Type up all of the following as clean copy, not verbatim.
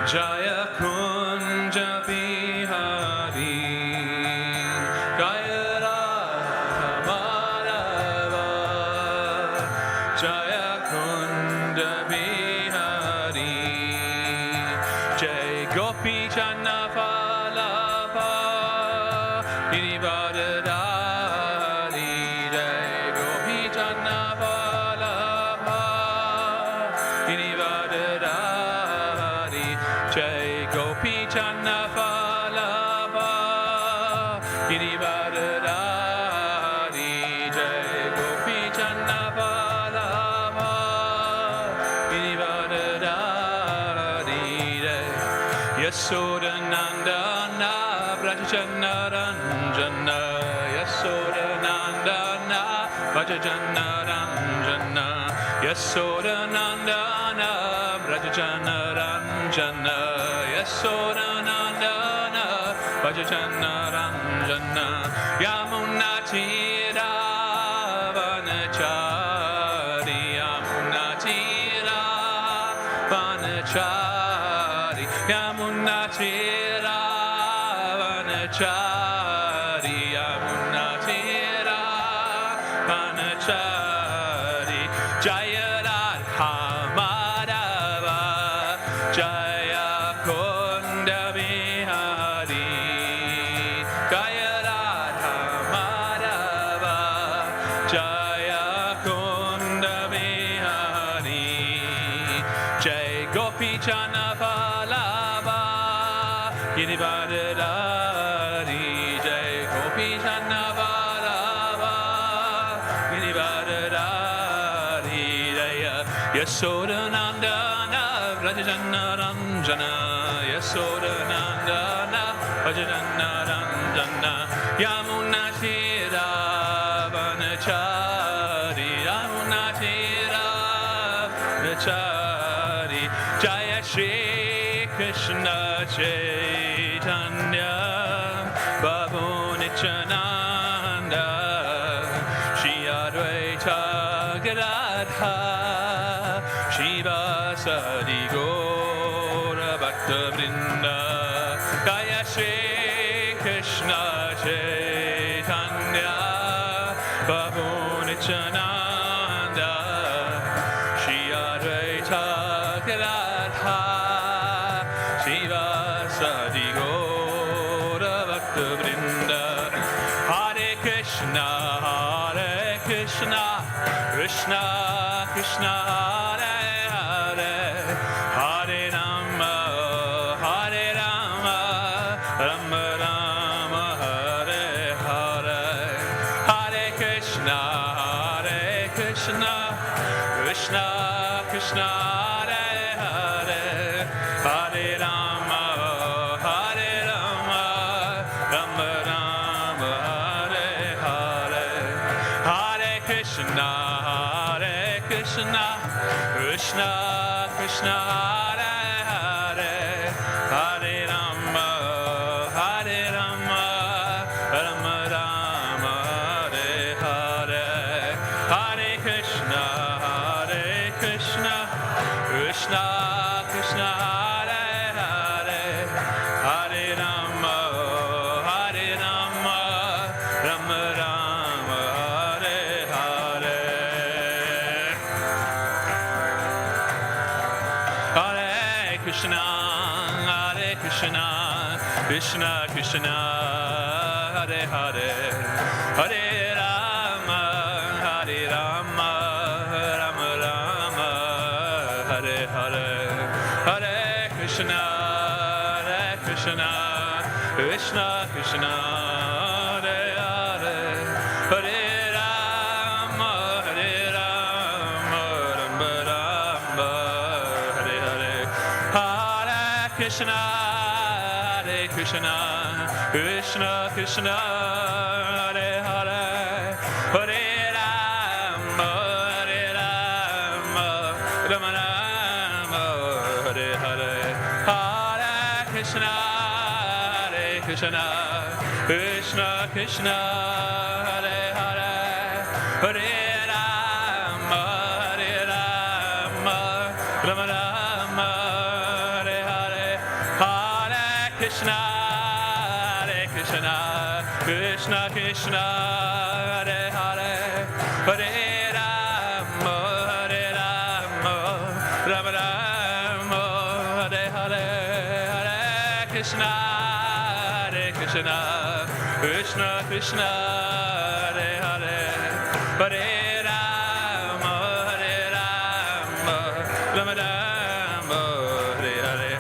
Jaya Kunja Bihari Jaya Radha Madhava Jaya Kunja Bihari Jai Gopi Channa Vallabha Girivardhari Jai Gopi Channa Vallabha Girivardhari Jai Gopi Channa Vallabha Girivardhari Jai Gopi Channa Vallabha Girivardhari Yasodanandana Brajajana Ranjana Yasodanandana Brajajana Ranjana Yasodanandana Brajajana Ranjana Yasodanandana Brajajana Ranjana Yamunatira Vanachari Yamunatira Vanachari Yamunatira Vanachari Yamunatira Vanachari Jaya Radha Madhava Jaya Kunda Bihari Jaya Radha Madhava Jaya Kunda Bihari Jai Gopi Channa Vallabha Girivardhari Jai Gopi Channa Vallabha Girivardhari Jaya Yasodanandana Brajajana Ranjana Yasodanandana Brajajana Ranjana Yamunatira Vanachari Yamunatira Vanachari Jaya Shri Krishna Chaitanya Prabhu Nityananda Shri Advaita Gadadha Shiva Sadi Gaura Bhaktivedanta Jaya Shri Krishna Chaitanya Prabhu Nityananda Shri Advaita Gadadha Shiva Sadi Gaura Bhaktivedanta Hare Krishna Krishna Krishna Hare Hare Hare Rama Rama Rama Hare Hare Hare Krishna Krishna Krishna Hare Hare Hare Rama Rama Rama Hare Hare Hare Krishna Krishna Krishna Hare Hare Hare Rama Rama Rama Hare Hare Hare Krishna Krishna Krishna Hare Hare Hare Rama Rama Rama Hare Hare Hare Krishna Krishna Krishna Hare Hare Hare Rama Rama Rama Hare Hare Hare Krishna Krishna Krishna Hare Hare Hare Rama Rama Rama Hare Hare Hare Krishna Krishna Krishna Hare Hare Hare Rama Rama Rama Hare Hare Hare Krishna Krishna Krishna Hare Hare Hare Rama Rama Rama Hare Hare Krishna, Hare Krishna, Krishna Krishna, Hare Hare, Hare Rama, Hare Rama, Rama Rama, Hare Hare, Hare Krishna, Hare Krishna, Krishna Krishna, Hare Hare, Hare Rama, Hare Rama, Rama Rama, Hare Hare.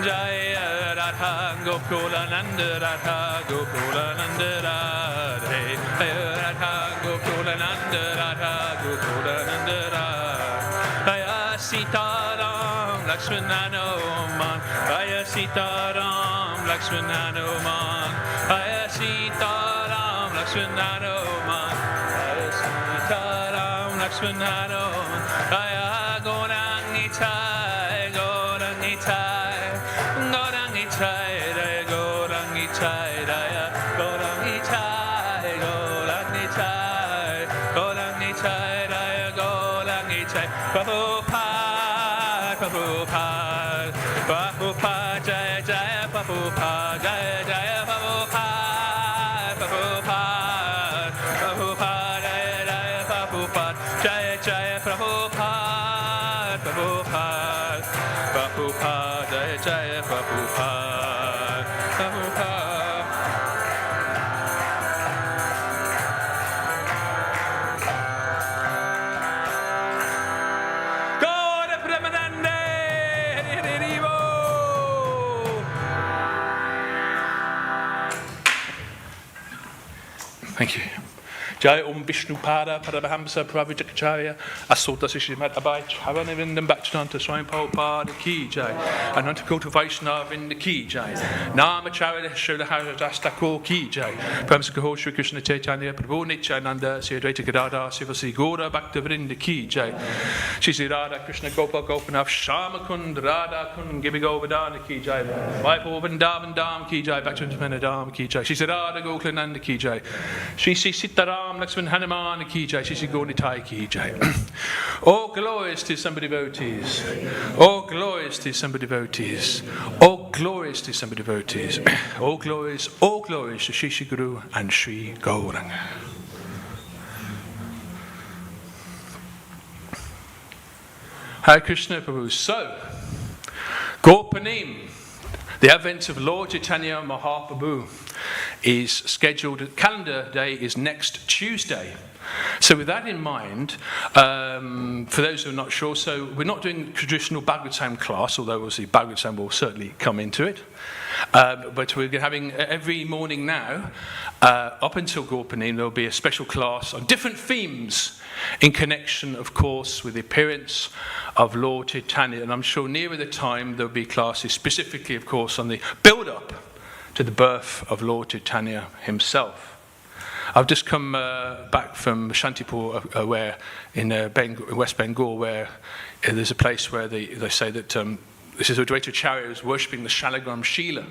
Jaya Radha Gokula Nanda Radha Gokula Nanda Radhe, Radha Gokula Nanda Radha Gokula Nanda Radhe, Jaya Sitaram Lakshmana Hanuman, Jaya Sitaram Lakshmana Hanuman, Jaya Sitaram Lakshmana Hanuman, Jaya Sitaram Lakshmana Hanuman, Jaya Gaurangnitai, Gaurangnitai, Gaurangnitai, Jaya Gaurangnitai, Jaya Gaurangnitai, Gaurangnitai, Gaurangnitai, Jaya Gaurangnitai, Prabhupada, Prabhupada, Prabhupada, Jaya Jaya Prabhupada, Jaya Jaya Prabhupada, Prabhupada, Prabhupada, Jaya Jaya Prabhupada, Jaya Jaya Prabhupada, Prabhupada, Prabhupada, Jaya Jaya Prabhupada, Prabhupada. Gaura Premanande, Hare Hare Bo. Thank you. Jai Om Vishnu Pada Paramahamsa Pravitakacharya Asota Sishimat Abai Charanavindam Bhaktivedanta Swami Prabhupada Ki Jai Ananta Kota Vaishnava in the Ki Jai Namacharya Srilahara Dastakor Ki Jai Pramsakaho Shri Krishna Chaitanya Prabhu Nityananda Sri Advaita Gadadhar Sivasi Gaura Bhaktivedanta Ki Jai Shri Sri Radha Krishna Gopal Gopinath Shamakund Radha Kund Gibi Govardhana Ki Jai Vaipo Vrindavan Dham Ki Jai Bhaktivedanta Dham Ki Jai Shri Sri Radha Gokulananda Ki Jai Shri Sri Sitaram Lakshman Hanuman Ki Jai, Shri Gaunitai Ki Jai. All glorious to some devotees. All glorious to some devotees. All glorious to some devotees. All glorious to Shri Shri Guru and Shri Gauranga. Hare Krishna Prabhu. So, Gorpanim, the advent of Lord Chaitanya Mahaprabhu, is scheduled, calendar day is next Tuesday. So with that in mind, for those who are not sure, so we're not doing traditional Bhagavatam class, although obviously Bhagavatam will certainly come into it. But we're having every morning now, up until Gorpanim, there'll be a special class on different themes in connection, of course, with the appearance of Lord Chaitanya. And I'm sure nearer the time there'll be classes specifically, of course, on the build-up to the birth of Lord Chaitanya himself. I've just come back from Shantipur, where in West Bengal, where there's a place where they say that this is Advaita Acharya who was worshipping the Shalagram Shila,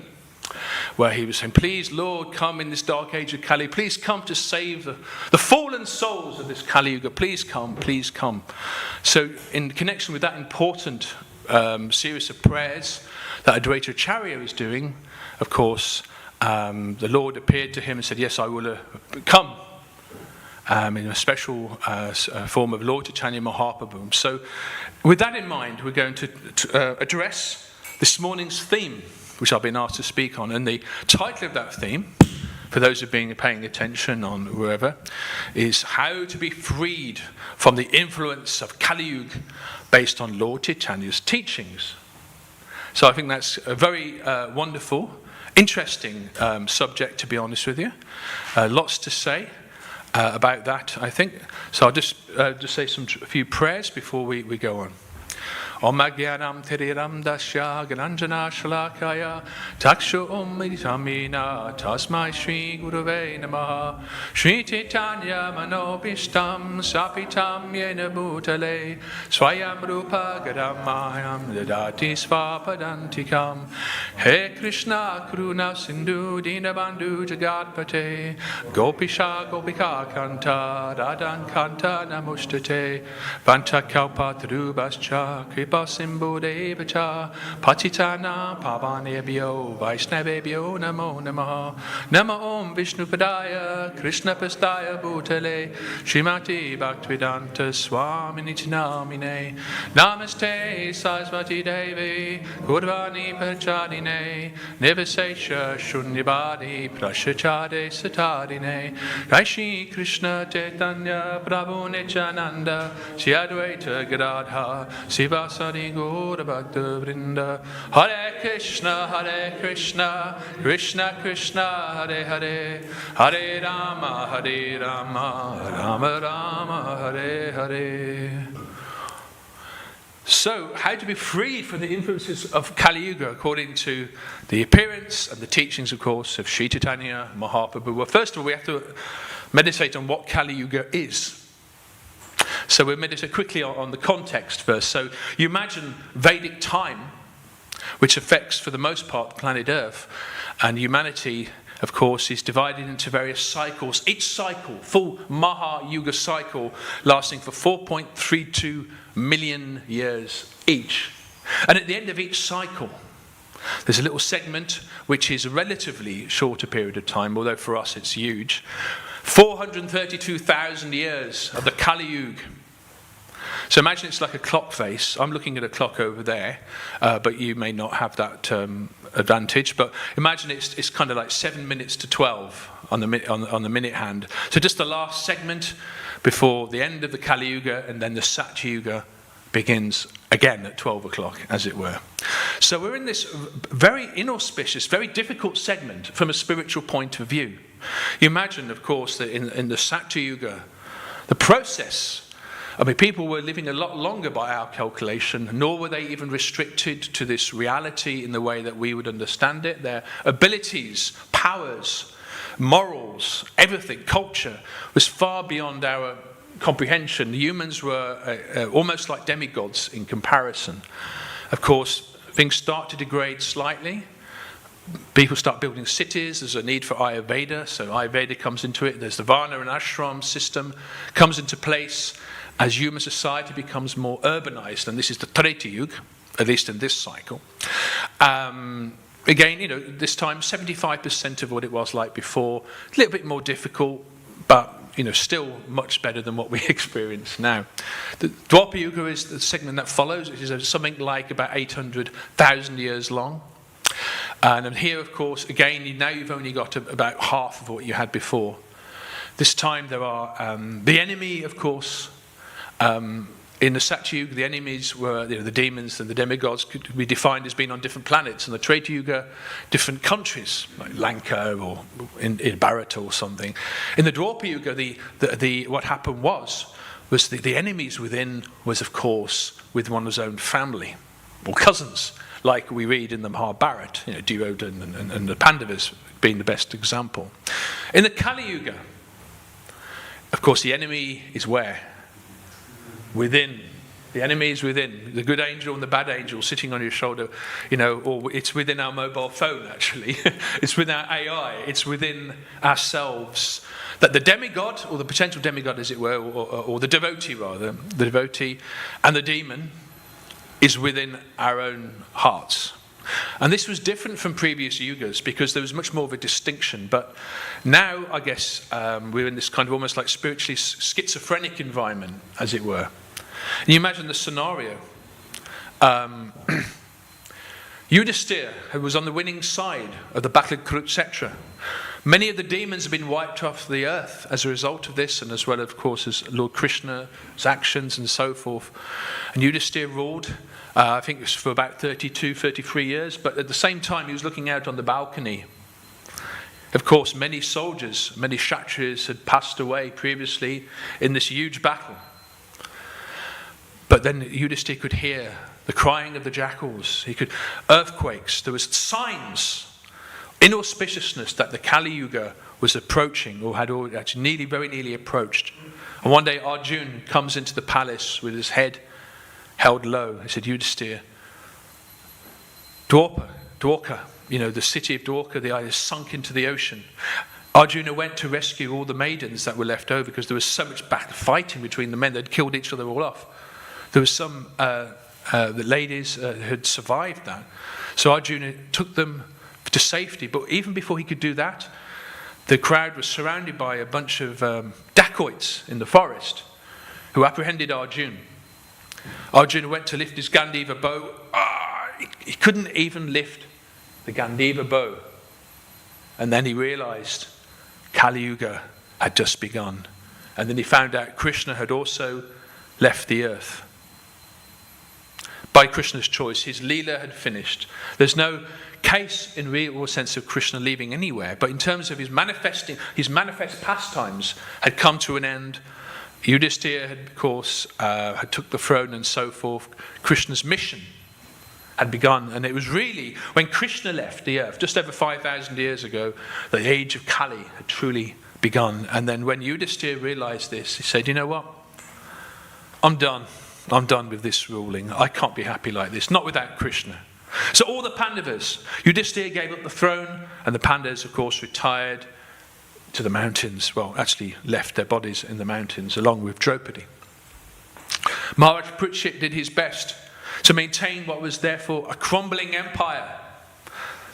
where he was saying, please, Lord, come in this dark age of Kali. Please come to save the fallen souls of this Kali Yuga. Please come, please come. So in connection with that important series of prayers that Advaita Acharya is doing, of course, the Lord appeared to him and said, yes, I will come in a special form of Lord Chaitanya Mahaprabhu. So with that in mind, we're going to address this morning's theme, which I've been asked to speak on. And the title of that theme, for those who've been paying attention on wherever, is How to be Freed from the Influence of Kali Yuga based on Lord Chaitanya's teachings. So I think that's a very wonderful, interesting subject, to be honest with you. Lots to say about that, I think. So I'll just say a few prayers before we go on. Om Agyanam Tiriram Dasya Gananjana Shalakaya Takshu Om Itamina Tasmai Shri Gurave Namaha Shri Chaitanya Manobishtam Sapitam Yena Bhutale Swayam Rupa Gadamayam Dadati Svapadantikam He Krishna Karuna Sindhu Dinabandhu Jagatpate Gopisha Gopika Kanta Radan Kanta Namustate Vanta Kalpa Trubascha Kripa Simbo Devacha Patitana Pavanebhyo Vaishnavebhyo Namo Namaha Nama Om Vishnu Padaya Krishna Pastaya Bhutale Srimati Bhaktivedanta Swamini Namine Namaste Saraswati Devi Gurvani Pachadine Nivasesha Shunyabadi Prashachade Satadine Raishi Krishna Chaitanya Prabhu Nityananda Shri Advaita Gadadha Sivasadi Gaura Bhakta Vrinda Hare Krishna Krishna Krishna Hare Hare Hare Rama Rama Rama Hare Hare. So, how to be freed from the influences of Kali Yuga according to the appearance and the teachings, of course, of Sri Chaitanya Mahaprabhu? Well, first of all, we have to meditate on what Kali Yuga is. So we'll meditate quickly on the context first. So you imagine Vedic time, which affects, for the most part, planet Earth, and humanity, of course, is divided into various cycles. Each cycle, full Maha Yuga cycle, lasting for 4.32 million years each. And at the end of each cycle, there's a little segment which is a relatively shorter period of time, although for us it's huge. 432,000 years of the Kali Yuga. So imagine it's like a clock face. I'm looking at a clock over there, but you may not have that advantage. But imagine it's kind of like 7 minutes to 12 on the minute hand. So just the last segment before the end of the Kali Yuga, and then the Satya Yuga begins again at 12 o'clock, as it were. So we're in this very inauspicious, very difficult segment from a spiritual point of view. You imagine, of course, that in the Satya Yuga, the process, I mean, people were living a lot longer by our calculation, nor were they even restricted to this reality in the way that we would understand it. Their abilities, powers, morals, everything, culture, was far beyond our comprehension. The humans were almost like demigods in comparison. Of course, things start to degrade slightly. People start building cities. There's a need for Ayurveda, so Ayurveda comes into it. There's the Varna and Ashram system comes into place as human society becomes more urbanized, and this is the Treta Yuga, at least in this cycle. Again, this time 75% of what it was like before. A little bit more difficult, but still much better than what we experience now. The Dwapara Yuga is the segment that follows, which is something like about 800,000 years long. And here, of course, again, now you've only got about half of what you had before. This time there are the enemy, of course. In the Satya Yuga, the enemies were the demons and the demigods could be defined as being on different planets. In the Treta Yuga, different countries, like Lanka or in Bharata or something. In the Dwapara Yuga, the what happened was the enemies within was, of course, with one's own family or cousins, like we read in the Mahabharata, Duryodhana and the Pandavas being the best example. In the Kali Yuga, of course, the enemy is where? Within. The enemy is within. The good angel and the bad angel sitting on your shoulder, or it's within our mobile phone, actually. It's within our AI. It's within ourselves. That the demigod, or the potential demigod, as it were, or the devotee, rather, the devotee and the demon is within our own hearts. And this was different from previous yugas because there was much more of a distinction. But now, I guess, we're in this kind of almost like spiritually schizophrenic environment, as it were. And you imagine the scenario. Yudhisthira, who was on the winning side of the Battle of Kurukshetra. Many of the demons have been wiped off the earth as a result of this, and as well, of course, as Lord Krishna's actions and so forth. And Yudhisthira ruled, I think it was for about 32, 33 years, but at the same time he was looking out on the balcony. Of course, many soldiers, many Kshatriyas had passed away previously in this huge battle. But then Yudhisthira could hear the crying of the jackals. He could earthquakes. There was signs, inauspiciousness that the Kali Yuga was approaching, or had actually very nearly approached. And one day Arjuna comes into the palace with his head held low. He said, Yudhisthira, Dwarka, the city of Dwarka, the island, sunk into the ocean. Arjuna went to rescue all the maidens that were left over because there was so much fighting between the men. They'd killed each other all off. There was some the ladies had survived that. So Arjuna took them to safety. But even before he could do that, the crowd was surrounded by a bunch of dacoits in the forest who apprehended Arjuna. Arjuna went to lift his Gandiva bow. He couldn't even lift the Gandiva bow. And then he realized Kali Yuga had just begun. And then he found out Krishna had also left the earth. By Krishna's choice, his Leela had finished. There's no case in real sense of Krishna leaving anywhere, but in terms of his manifest pastimes had come to an end. Yudhishthira had, of course, had took the throne and so forth. Krishna's mission had begun, and it was really when Krishna left the earth, just over 5,000 years ago, the age of Kali had truly begun. And then when Yudhishthira realized this, he said, you know what? I'm done with this ruling. I can't be happy like this, not without Krishna. So all the Pandavas, Yudhishthira gave up the throne, and the Pandavas, of course, retired to the mountains. Well, actually left their bodies in the mountains along with Draupadi. Maharaj Parikshit did his best to maintain what was therefore a crumbling empire.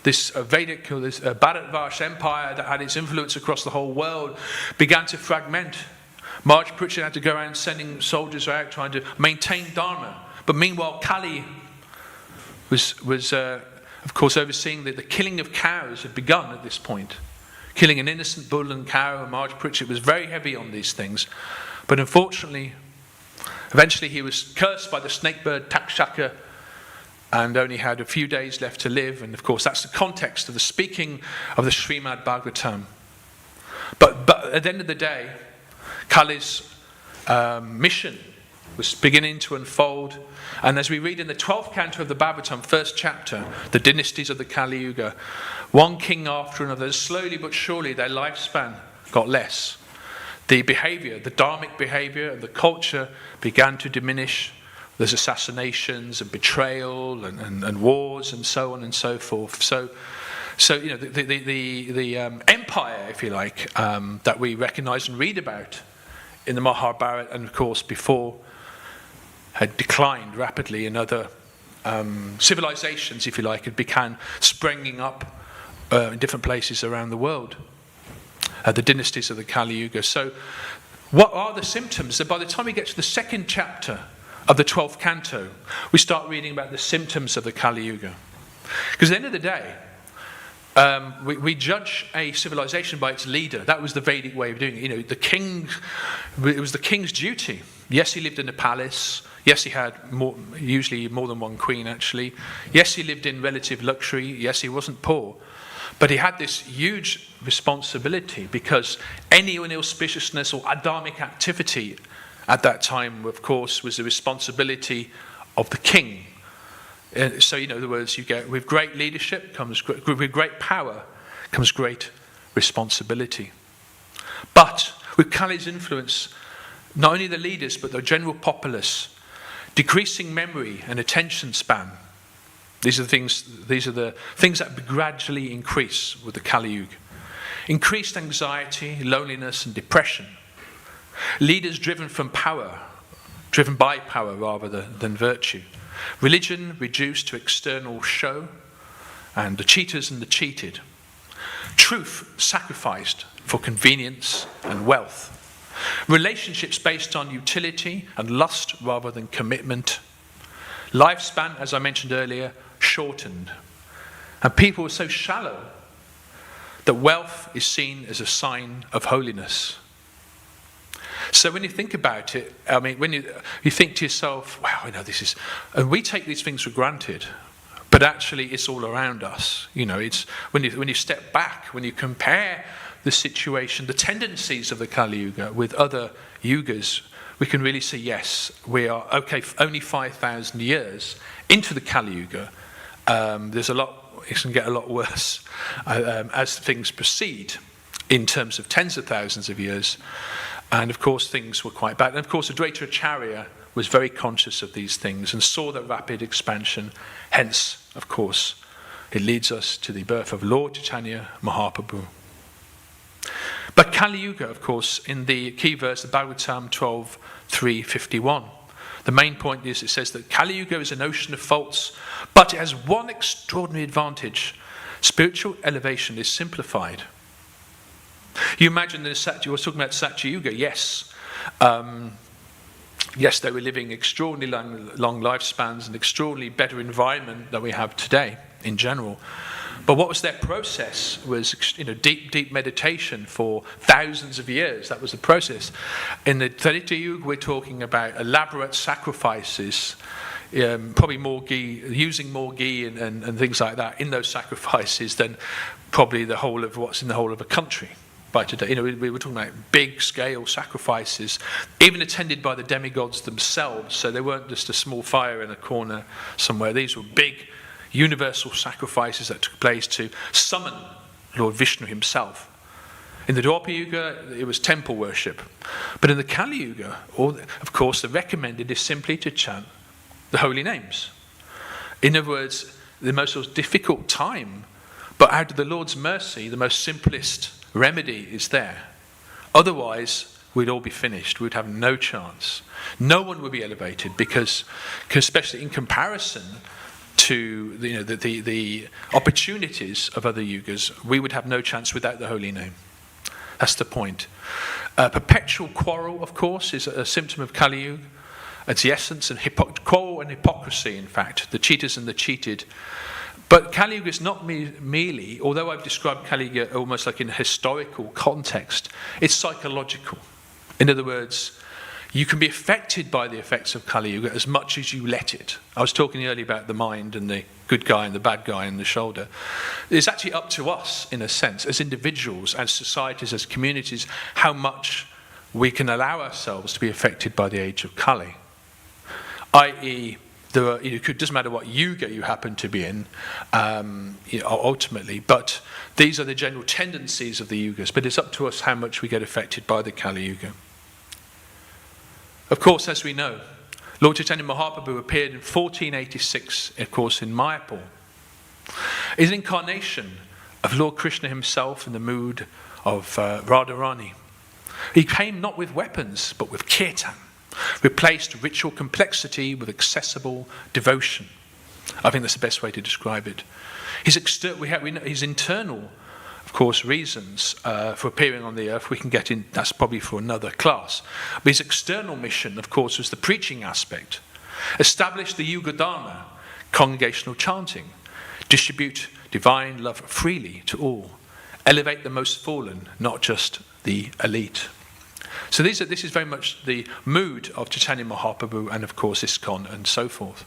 This Vedic, or this Bharatvarsh empire that had its influence across the whole world began to fragment. Maharaj Parikshit had to go around sending soldiers out trying to maintain Dharma. But meanwhile, Kali was of course, overseeing the killing of cows had begun at this point. Killing an innocent bull and cow, and Maharaj Parikshit was very heavy on these things. But unfortunately, eventually he was cursed by the snakebird Takshaka and only had a few days left to live. And of course, that's the context of the speaking of the Srimad Bhagavatam. But at the end of the day, Kali's mission was beginning to unfold. And as we read in the 12th canto of the Bhagavatam, first chapter, the dynasties of the Kali Yuga, one king after another, slowly but surely their lifespan got less. The behavior, the dharmic behavior and the culture began to diminish. There's assassinations and betrayal and wars and so on and so forth. So you know, the empire, if you like, that we recognize and read about in the Mahabharata and of course before, had declined rapidly, and other civilizations, if you like, had began springing up in different places around the world. The dynasties of the Kali Yuga. So what are the symptoms? That by the time we get to the second chapter of the 12th canto, we start reading about the symptoms of the Kali Yuga. Because at the end of the day, we judge a civilization by its leader. That was the Vedic way of doing it. You know, the king, it was the king's duty. Yes, he lived in a palace. Yes, he had usually more than one queen, actually. Yes, he lived in relative luxury. Yes, he wasn't poor. But he had this huge responsibility because any inauspiciousness or adharmic activity at that time, of course, was the responsibility of the king. So, in other words, you get with great leadership comes with great power comes great responsibility. But with Kali's influence, not only the leaders but the general populace, decreasing memory and attention span. These are the things that gradually increase with the Kali Yuga. Increased anxiety, loneliness, and depression. Leaders driven by power rather than virtue. Religion reduced to external show, and the cheaters and the cheated. Truth sacrificed for convenience and wealth. Relationships based on utility and lust rather than commitment. Lifespan, as I mentioned earlier, shortened. And people were so shallow that wealth is seen as a sign of holiness. So when you think about it, I mean, when you think to yourself, wow, I know this is, and we take these things for granted, but actually it's all around us. You know, it's when you step back, when you compare the situation, the tendencies of the Kali Yuga with other yugas, we can really see, yes, we are, okay, only 5,000 years into the Kali Yuga. There's a lot, it can get a lot worse as things proceed in terms of tens of thousands of years. And of course, things were quite bad. And of course, Advaita Acharya was very conscious of these things and saw the rapid expansion. Hence, of course, it leads us to the birth of Lord Chaitanya Mahaprabhu. But Kali Yuga, of course, in the key verse, the Bhagavatam 12:351, The main point is it says that Kali Yuga is an ocean of faults, but it has one extraordinary advantage. Spiritual elevation is simplified. You imagine that you were talking about Satya Yuga, yes. Yes, they were living extraordinarily long lifespans and extraordinarily better environment than we have today in general. But what was their process was deep meditation for thousands of years. That was the process. In the Treta Yuga, we're talking about elaborate sacrifices, probably more ghee, using more ghee and things like that in those sacrifices than probably the whole of what's in the whole of a country by today. We were talking about big scale sacrifices, even attended by the demigods themselves. So they weren't just a small fire in a corner somewhere. These were big universal sacrifices that took place to summon Lord Vishnu himself. In the Dwapara Yuga, it was temple worship. But in the Kali Yuga, of course, the recommended is simply to chant the holy names. In other words, the most difficult time, but out of the Lord's mercy, the most simplest remedy is there. Otherwise, we'd all be finished. We'd have no chance. No one would be elevated because especially in comparison to the opportunities of other yugas, we would have no chance without the holy name. That's the point. Perpetual quarrel, of course, is a symptom of Kali Yuga. It's the essence of quarrel and hypocrisy, in fact, the cheaters and the cheated. But Kali Yuga is not merely, although I've described Kali Yuga almost like in a historical context, it's psychological. In other words, you can be affected by the effects of Kali Yuga as much as you let it. I was talking earlier about the mind and the good guy and the bad guy and the shoulder. It's actually up to us, in a sense, as individuals, as societies, as communities, how much we can allow ourselves to be affected by the age of Kali. I.e., it doesn't matter what yuga you happen to be in, ultimately, but these are the general tendencies of the yugas. But it's up to us how much we get affected by the Kali Yuga. Of course, as we know, Lord Chaitanya Mahaprabhu appeared in 1486, of course, in Mayapur. Is an incarnation of Lord Krishna himself in the mood of Radharani. He came not with weapons, but with kirtan, replaced ritual complexity with accessible devotion. I think that's the best way to describe it. His internal, of course, reasons for appearing on the earth, we can get in, that's probably for another class. But his external mission, of course, was the preaching aspect. Establish the Yuga Dharma, congregational chanting, distribute divine love freely to all, elevate the most fallen, not just the elite. So this is very much the mood of Chaitanya Mahaprabhu and, of course, ISKCON and so forth.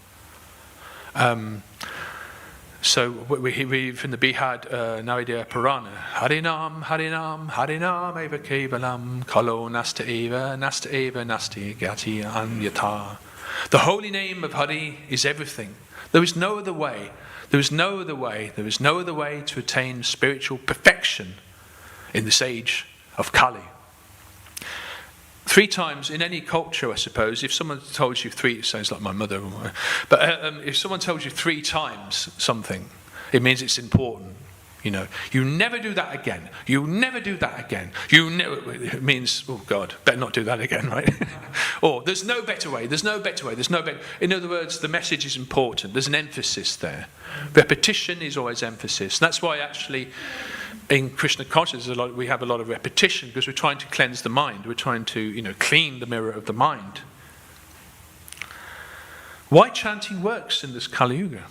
So we read from the Bihad Navidya Purana, Harinam, Harinam, Harinam eva kevalam, kalo nasta eva nasti gati anyata. The holy name of Hari is everything. There is no other way. There is no other way. There is no other way to attain spiritual perfection in this age of Kali. 3 times in any culture, I suppose, if someone told you it sounds like my mother, but if someone tells you 3 times something, it means it's important. You never do that again. You never do that again. It means, oh God, better not do that again, right? Or there's no better way. There's no better way. There's no better. In other words, the message is important. There's an emphasis there. Repetition is always emphasis. And that's why actually, in Krishna consciousness, we have a lot of repetition because we're trying to cleanse the mind. We're trying to, clean the mirror of the mind. Why chanting works in this Kali Yuga?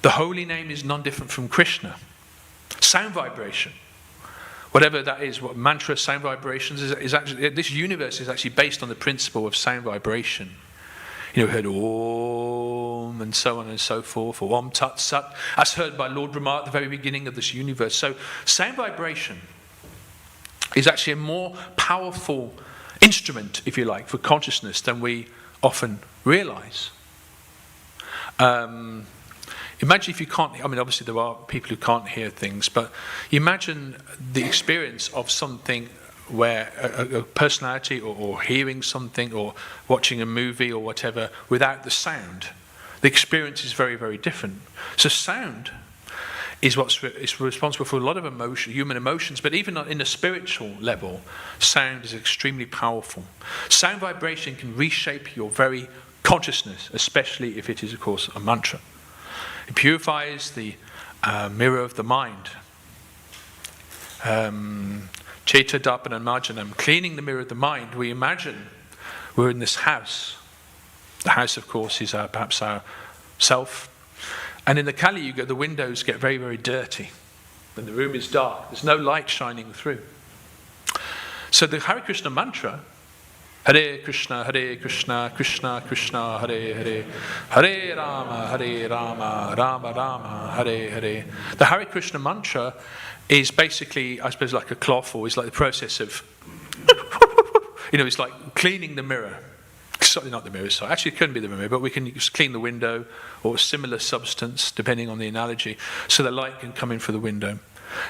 The holy name is none different from Krishna. Sound vibration, whatever that is, what mantra, sound vibrations is actually. This universe is actually based on the principle of sound vibration. We heard Om and so on and so forth, or Om Tat Sat. That's heard by Lord Brahma at the very beginning of this universe. So sound vibration is actually a more powerful instrument, if you like, for consciousness than we often realize. Imagine if you can't, obviously there are people who can't hear things, but imagine the experience of something where a personality or hearing something or watching a movie or whatever without the sound. The experience is very, very different. So sound is it's responsible for a lot of human emotions, but even in a spiritual level, sound is extremely powerful. Sound vibration can reshape your very consciousness, especially if it is, of course, a mantra. It purifies the mirror of the mind. Cheta Darpana Marjanam, cleaning the mirror of the mind. We imagine we're in this house. The house, of course, is perhaps our self. And in the Kali Yuga, the windows get very, very dirty. And the room is dark. There's no light shining through. So the Hare Krishna mantra, Hare Krishna, Krishna Krishna, Hare Hare, Hare Rama, Rama Rama, Hare Hare. The Hare Krishna mantra is basically, I suppose, like a cloth, or it's like the process of, it's like cleaning the mirror. Sorry, not the mirror, sorry. Actually, it couldn't be the mirror, but we can just clean the window or a similar substance, depending on the analogy, so the light can come in through the window.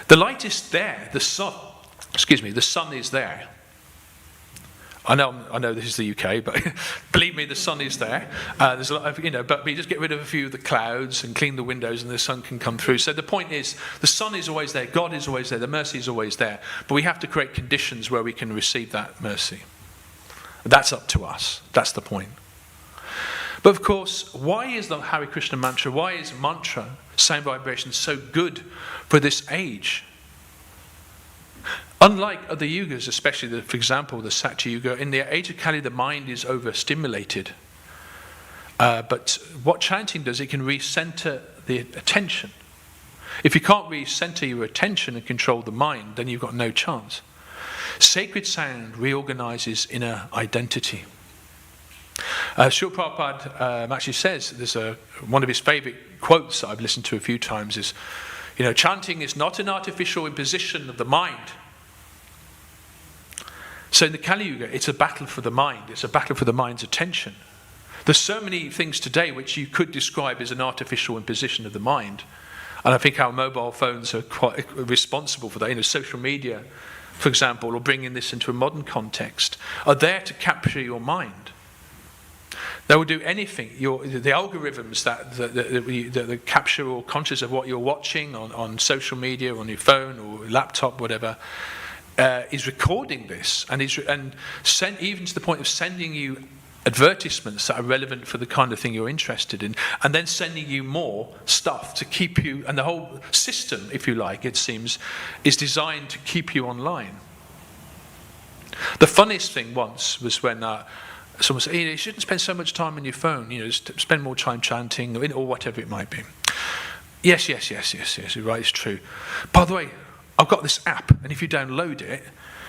The light is there. The sun is there. I know this is the UK, but believe me, the sun is there. There's a lot of, but we just get rid of a few of the clouds and clean the windows and the sun can come through. So the point is, the sun is always there, God is always there, the mercy is always there. But we have to create conditions where we can receive that mercy. That's up to us. That's the point. But of course, why is the Hare Krishna mantra, why is mantra, sound vibration, so good for this age? Unlike other yugas, especially, for example, the Satya Yuga, in the age of Kali, the mind is overstimulated. But what chanting does, it can recenter the attention. If you can't recenter your attention and control the mind, then you've got no chance. Sacred sound reorganizes inner identity. Srila Prabhupada actually says, there's one of his favorite quotes that I've listened to a few times is, chanting is not an artificial imposition of the mind. So in the Kali Yuga, it's a battle for the mind. It's a battle for the mind's attention. There's so many things today which you could describe as an artificial imposition of the mind. And I think our mobile phones are quite responsible for that. Social media, for example, or bringing this into a modern context, are there to capture your mind. They will do anything. The algorithms that capture or conscious of what you're watching on social media, on your phone or laptop, whatever, is recording this and send, even to the point of sending you advertisements that are relevant for the kind of thing you're interested in, and then sending you more stuff to keep you, and the whole system, if you like, it seems, is designed to keep you online. The funniest thing once was when someone said, you shouldn't spend so much time on your phone, just spend more time chanting or whatever it might be. Yes, you're right, it's true. By the way, I've got this app, and if you download it,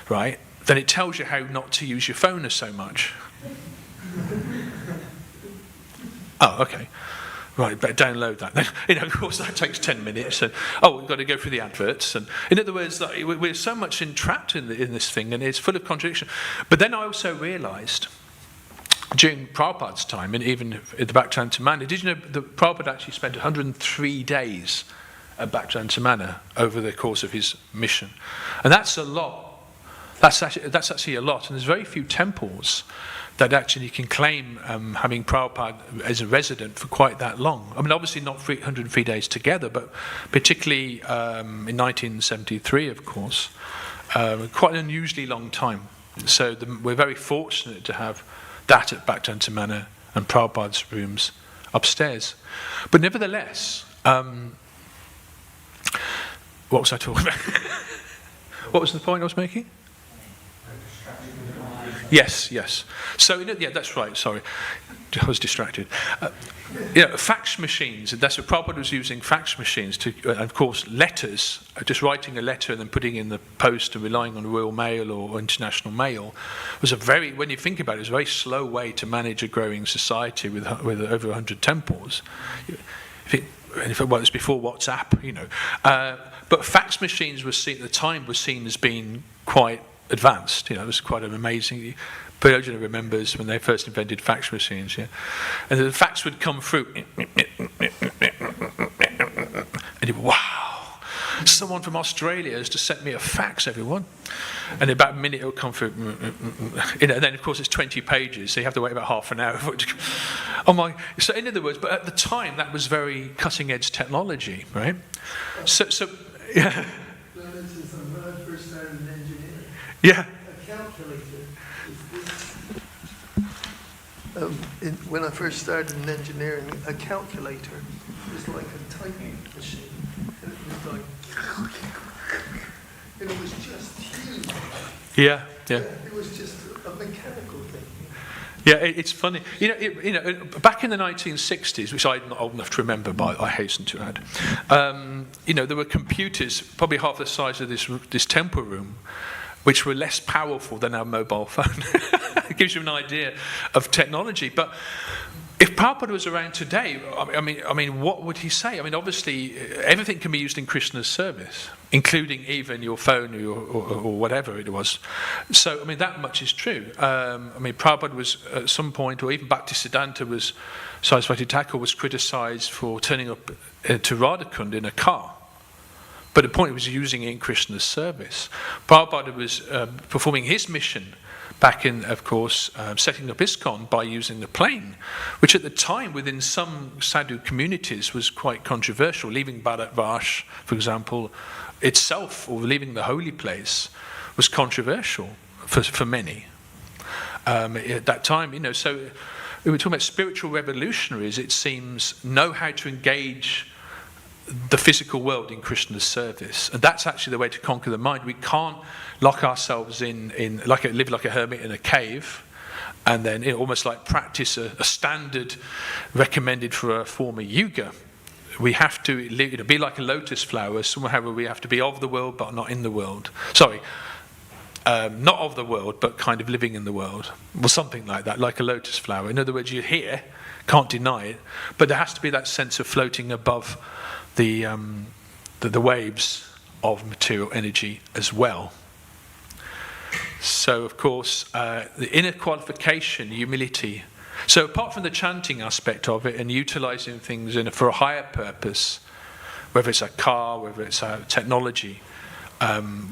right, then it tells you how not to use your phone so much. Oh, okay. Right, better download that. Then, of course, that takes 10 minutes. And, we've got to go through the adverts. And in other words, we're so much entrapped in this thing, and it's full of contradiction. But then I also realised, during Prabhupada's time, and even at the Bhaktivedanta Manor, did you know that Prabhupada actually spent 103 days at Bhaktivedanta Manor over the course of his mission? And that's a lot. That's actually a lot. And there's very few temples that actually can claim having Prabhupada as a resident for quite that long. I mean, obviously not 103 days together, but particularly in 1973, of course, quite an unusually long time. So we're very fortunate to have that at Bhaktivedanta Manor and Prabhupada's rooms upstairs. But nevertheless, what was I talking about? What was the point I was making? Yes. So, that's right, sorry. I was distracted. Fax machines, that's what Prabhupada was using, fax machines to, of course, letters, just writing a letter and then putting it in the post and relying on Royal Mail or International Mail, was when you think about it, it was a very slow way to manage a growing society with over 100 temples. It was before WhatsApp, But fax machines at the time were seen as being quite advanced. It was quite an amazing. Prayojana remembers when they first invented fax machines, and the fax would come through, and he'd, wow, someone from Australia has just sent me a fax, everyone. And in about a minute it'll come through, and then of course it's 20 pages, so you have to wait about half an hour for it to come. Oh my! So in other words, but at the time that was very cutting edge technology, right? So yeah. Since when I first started in engineering, Yeah. a calculator is this. When I first started in engineering, a calculator was like a typing machine. And it was like, and it was just huge. Yeah. It was just a mechanical thing. Yeah, it's funny. Back in the 1960s, which I'm not old enough to remember, but I hasten to add, there were computers probably half the size of this temple room, which were less powerful than our mobile phone. It gives you an idea of technology. But if Prabhupada was around today, I mean, what would he say? I mean, obviously, everything can be used in Krishna's service, including even your phone or whatever it was. So, I mean, that much is true. Prabhupada was at some point, or even Bhaktivedanta Saraswati Thakur was criticized for turning up to Radhakund in a car. But the point was using it in Krishna's service. Prabhupada was performing his mission back in, of course, setting up ISKCON by using the plane, which at the time within some sadhu communities was quite controversial. Leaving Bharatvash, for example, itself, or leaving the holy place, was controversial for many at that time. So we were talking about spiritual revolutionaries, it seems, know how to engage the physical world in Krishna's service, and that's actually the way to conquer the mind. We can't lock ourselves in live like a hermit in a cave, and then almost like practice a standard recommended for a form of yoga. We have to be like a lotus flower. Somehow we have to be of the world but not in the world. Sorry, not of the world but kind of living in the world, or something like that, like a lotus flower. In other words, you're here, can't deny it, but there has to be that sense of floating above the waves of material energy as well. So, of course, the inner qualification, humility. So apart from the chanting aspect of it and utilizing things for a higher purpose, whether it's a car, whether it's a technology,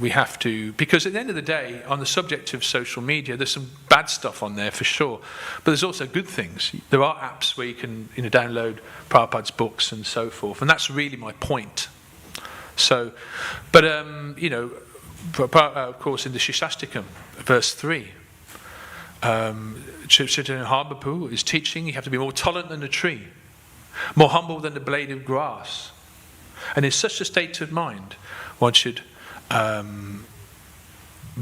we have to, because at the end of the day, on the subject of social media, there's some bad stuff on there for sure, but there's also good things. There are apps where you can download Prabhupada's books and so forth, and that's really my point. So, but of course, in the Shishastikam, verse 3, Chaitanya Mahaprabhu is teaching you have to be more tolerant than a tree, more humble than the blade of grass, and in such a state of mind, one should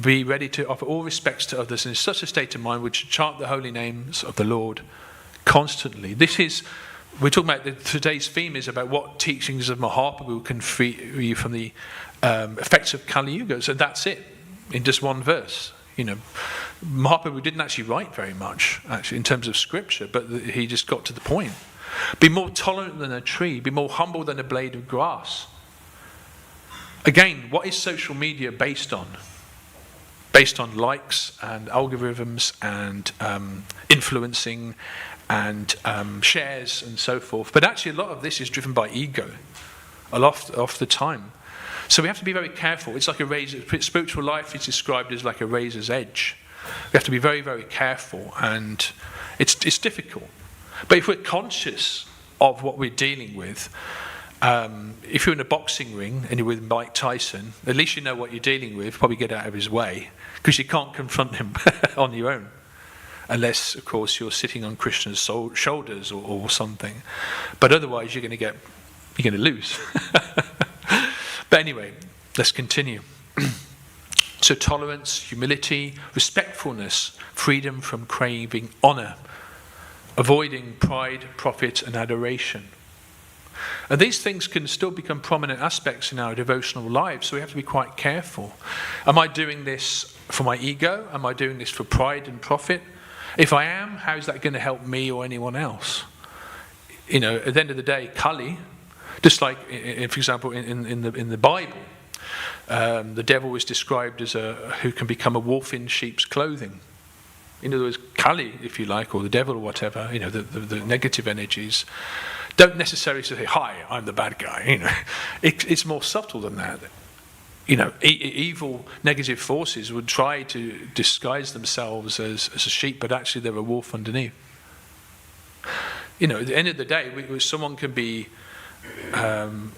be ready to offer all respects to others, and in such a state of mind which chant the holy names of the Lord constantly. We're talking about today's theme is about what teachings of Mahaprabhu can free you from the effects of Kali Yuga. So that's it, in just one verse. Mahaprabhu didn't actually write very much, actually, in terms of scripture, but he just got to the point. Be more tolerant than a tree, be more humble than a blade of grass. Again, what is social media based on? Based on likes and algorithms and influencing and shares and so forth. But actually a lot of this is driven by ego, a lot of the time. So we have to be very careful. It's like a razor. Spiritual life is described as like a razor's edge. We have to be very, very careful, and it's difficult. But if we're conscious of what we're dealing with, if you're in a boxing ring and you're with Mike Tyson, at least you know what you're dealing with. Probably get out of his way, because you can't confront him on your own, unless, of course, you're sitting on Krishna's shoulders or something. But otherwise, you're going to lose. But anyway, let's continue. So tolerance, humility, respectfulness, freedom from craving honor, avoiding pride, profit, and adoration. And these things can still become prominent aspects in our devotional lives, so we have to be quite careful. Am I doing this for my ego? Am I doing this for pride and profit? If I am, how is that going to help me or anyone else? At the end of the day, Kali, just like, for example, in the Bible, the devil is described as who can become a wolf in sheep's clothing. In other words, Kali, if you like, or the devil or whatever, the negative energies, don't necessarily say, "Hi, I'm the bad guy." It's more subtle than that. Evil, negative forces would try to disguise themselves as a sheep, but actually they're a wolf underneath. At the end of the day, someone can be,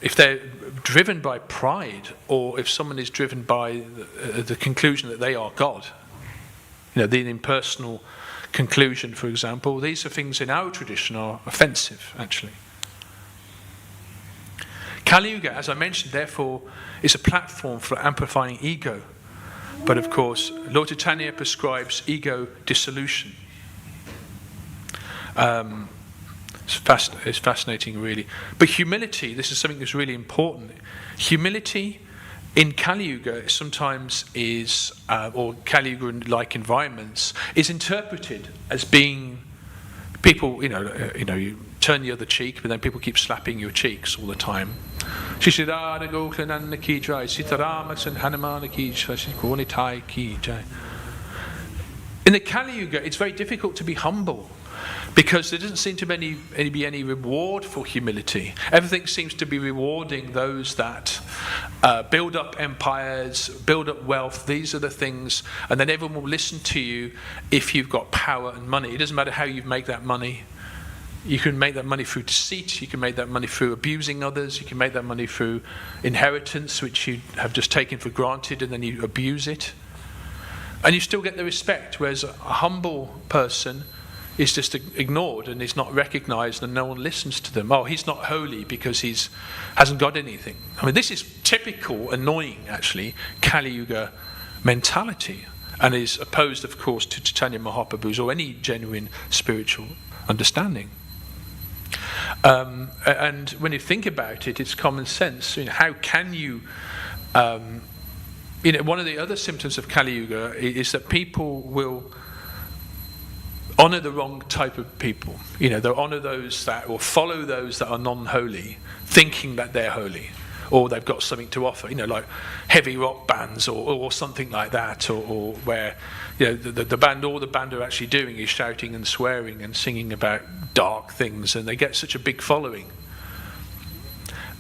if they're driven by pride, or if someone is driven by the conclusion that they are God, the impersonal conclusion, for example. These are things in our tradition are offensive, actually. Kali Yuga, as I mentioned, therefore, is a platform for amplifying ego. But of course, Lord Chaitanya prescribes ego dissolution. It's fascinating, really. But humility, this is something that's really important. Humility in Kali Yuga sometimes is, or Kali Yuga-like environments, is interpreted as being people, you turn the other cheek, but then people keep slapping your cheeks all the time. Shishirada Goklananda ki jai, Sitarama and Hanumana ki jai, Shikonitai ki jai. In the Kali Yuga, it's very difficult to be humble because there doesn't seem to be any reward for humility. Everything seems to be rewarding those that build up empires, build up wealth. These are the things, and then everyone will listen to you if you've got power and money. It doesn't matter how you make that money. You can make that money through deceit, you can make that money through abusing others, you can make that money through inheritance, which you have just taken for granted and then you abuse it. And you still get the respect, whereas a humble person is just ignored and is not recognized and no one listens to them. Oh, he's not holy because he hasn't got anything. I mean, this is typical, annoying, actually, Kali Yuga mentality, and is opposed, of course, to Chaitanya Mahaprabhu's or any genuine spiritual understanding. And when you think about it, it's common sense. How can you... one of the other symptoms of Kali Yuga is that people will honor the wrong type of people. They'll honor those that, or follow those that are non-holy, thinking that they're holy, or they've got something to offer. Like heavy rock bands or something like that, or where the band, all the band are actually doing is shouting and swearing and singing about dark things, and they get such a big following.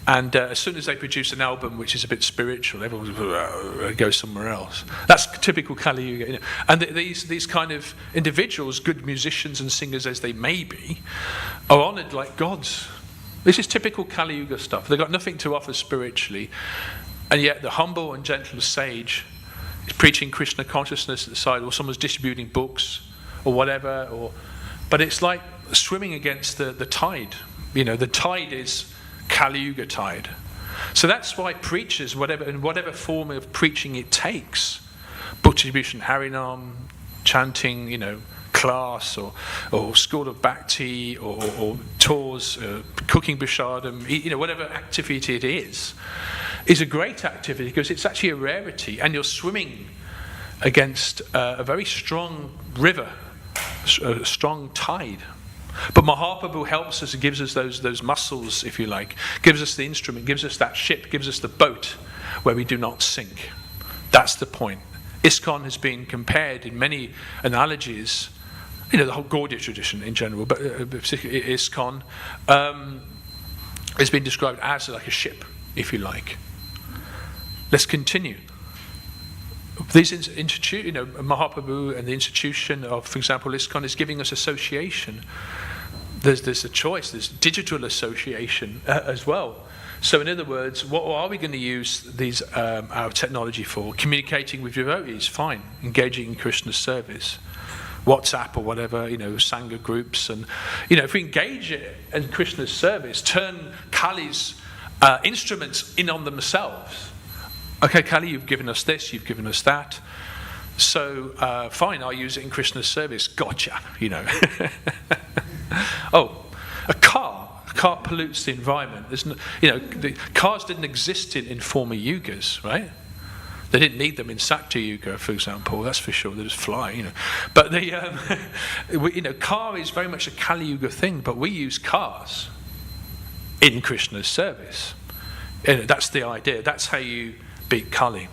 And as soon as they produce an album which is a bit spiritual, everyone goes somewhere else. That's typical Kali Yuga. And these kind of individuals, good musicians and singers as they may be, are honoured like gods. This is typical Kali Yuga stuff. They've got nothing to offer spiritually, and yet the humble and gentle sage is preaching Krishna consciousness at the side, or someone's distributing books, or whatever. But it's like swimming against the tide. The tide is Kali Yuga tide. So that's why preachers, in whatever form of preaching it takes, book distribution, Harinam, chanting, class, or school of bhakti, or tours, cooking prashadam, whatever activity it is a great activity because it's actually a rarity, and you're swimming against a very strong river, a strong tide. But Mahaprabhu helps us and gives us those muscles, if you like, gives us the instrument, gives us that ship, gives us the boat where we do not sink. That's the point. ISKCON has been compared in many analogies, the whole Gaudiya tradition in general, but particularly ISKCON has been described as like a ship, if you like. Let's continue. These Mahaprabhu and the institution of, for example, ISKCON is giving us association. There's a choice. There's digital association as well. So, in other words, what are we going to use our technology for? Communicating with devotees, fine. Engaging in Krishna's service, WhatsApp or whatever, Sangha groups, and if we engage in Krishna's service, turn Kali's instruments in on themselves. Okay, Kali, you've given us this, you've given us that. So, fine, I'll use it in Krishna's service. Gotcha, Oh, a car pollutes the environment. The cars didn't exist in former yugas, right? They didn't need them in Satya Yuga, for example. That's for sure. They just fly, But car is very much a Kali Yuga thing. But we use cars in Krishna's service. That's the idea. That's how you beat Kali.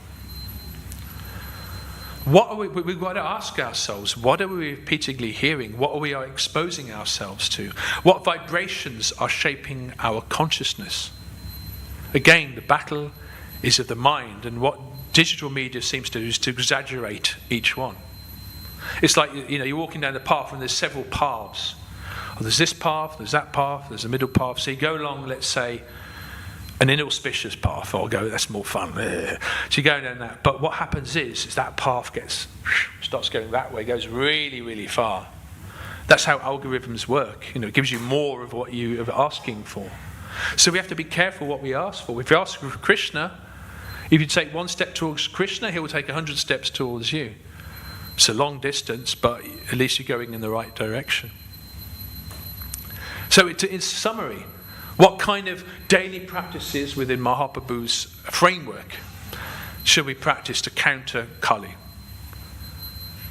We've got to ask ourselves, what are we repeatedly hearing? What are we exposing ourselves to? What vibrations are shaping our consciousness? Again, the battle is of the mind, and what digital media seems to do is to exaggerate each one. It's like, you're walking down the path and there's several paths. There's this path, there's that path, there's a middle path. So you go along, let's say, an inauspicious path, or go, that's more fun. So you go down that. But what happens is that path starts going that way, goes really, really far. That's how algorithms work. It gives you more of what you are asking for. So we have to be careful what we ask for. If you ask for Krishna, if you take 1 step towards Krishna, he will take 100 steps towards you. It's a long distance, but at least you're going in the right direction. So in summary, what kind of daily practices within Mahaprabhu's framework should we practice to counter Kali?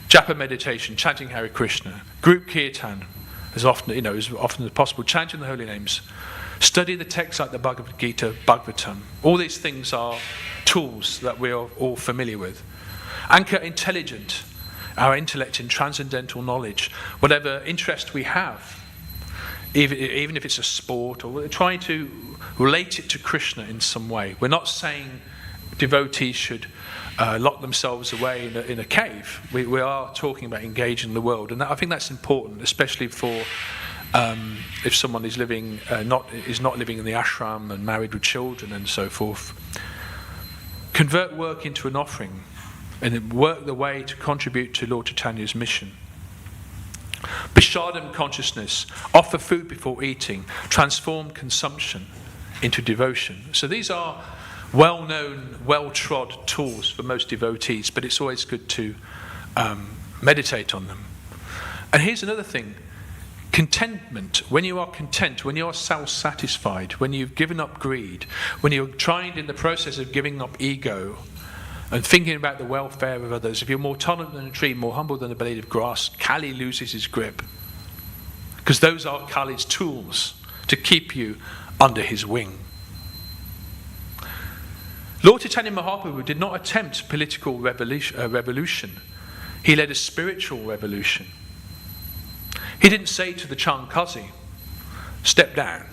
Japa meditation, chanting Hare Krishna, group kirtan, as often as possible, chanting the holy names, study the texts like the Bhagavad Gita, Bhagavatam. All these things are tools that we are all familiar with. Anchor our intellect in transcendental knowledge, whatever interest we have, even if it's a sport, or we're trying to relate it to Krishna in some way. We're not saying devotees should lock themselves away in a cave. We are talking about engaging the world, and I think that's important, especially for if someone is not living in the ashram and married with children and so forth. Convert work into an offering, and work the way to contribute to Lord Chaitanya's mission. Bishadam consciousness, offer food before eating, transform consumption into devotion. So these are well-known, well-trod tools for most devotees, but it's always good to meditate on them. And here's another thing. Contentment, when you are content, when you are self-satisfied, when you've given up greed, when you're trying in the process of giving up ego and thinking about the welfare of others, if you're more tolerant than a tree, more humble than a blade of grass, Kali loses his grip. Because those are Kali's tools to keep you under his wing. Lord Chaitanya Mahaprabhu did not attempt political revolution. He led a spiritual revolution. He didn't say to the Chankazi, step down.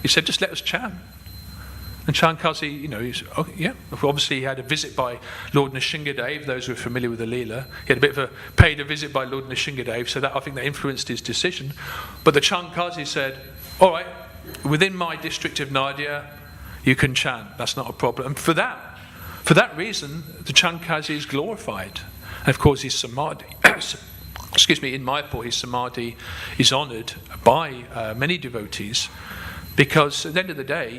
He said, just let us chant. And Chankazi, obviously he had a visit by Lord Nrsingadev. Those who are familiar with the Leela, he had paid a visit by Lord Nrsingadev, so that I think that influenced his decision. But the Chankazi said, all right, within my district of Nadia, you can chant. That's not a problem. And for that reason, the Chankazi is glorified. And of course, his samadhi, in Mayapur, his samadhi is honoured by many devotees. Because at the end of the day,